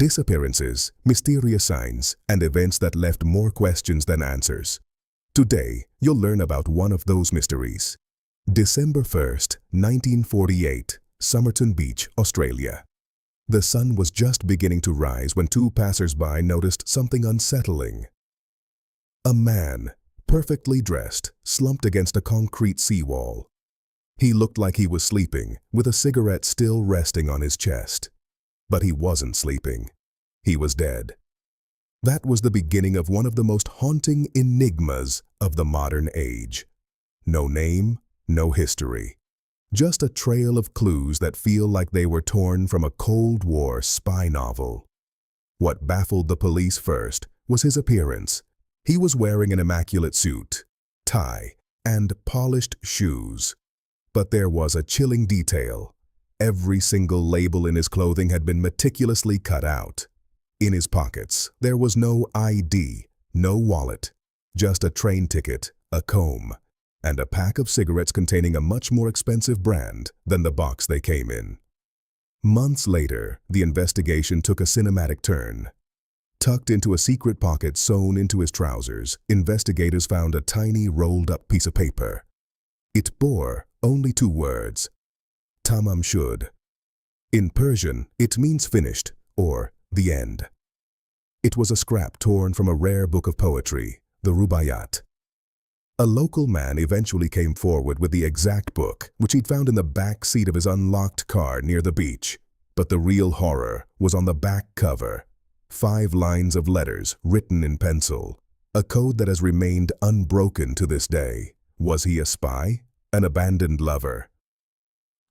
Disappearances, mysterious signs, and events that left more questions than answers. Today, you'll learn about one of those mysteries. December 1st, 1948, Somerton Beach, Australia. The sun was just beginning to rise when two passers-by noticed something unsettling. A man, perfectly dressed, slumped against a concrete seawall. He looked like he was sleeping, with a cigarette still resting on his chest. But he wasn't sleeping. He was dead. That was the beginning of one of the most haunting enigmas of the modern age. No name, no history. Just a trail of clues that feel like they were torn from a Cold War spy novel. What baffled the police first was his appearance. He was wearing an immaculate suit, tie, and polished shoes. But there was a chilling detail. Every single label in his clothing had been meticulously cut out. In his pockets, there was no ID, no wallet, just a train ticket, a comb, and a pack of cigarettes containing a much more expensive brand than the box they came in. Months later, the investigation took a cinematic turn. Tucked into a secret pocket sewn into his trousers, investigators found a tiny rolled-up piece of paper. It bore only two words: Tamám Shud. In Persian, it means finished, or the end. It was a scrap torn from a rare book of poetry, the Rubaiyat. A local man eventually came forward with the exact book, which he'd found in the back seat of his unlocked car near the beach. But the real horror was on the back cover. 5 lines of letters written in pencil, a code that has remained unbroken to this day. Was he a spy? An abandoned lover?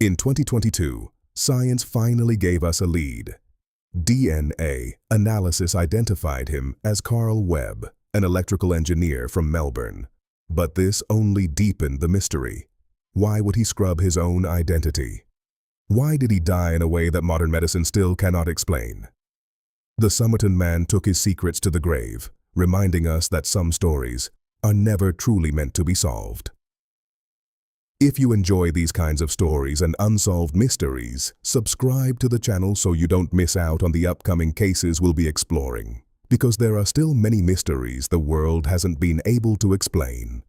In 2022, science finally gave us a lead. DNA analysis identified him as Carl Webb, an electrical engineer from Melbourne. But this only deepened the mystery. Why would he scrub his own identity? Why did he die in a way that modern medicine still cannot explain? The Somerton Man took his secrets to the grave, reminding us that some stories are never truly meant to be solved. If you enjoy these kinds of stories and unsolved mysteries, subscribe to the channel so you don't miss out on the upcoming cases we'll be exploring. Because there are still many mysteries the world hasn't been able to explain.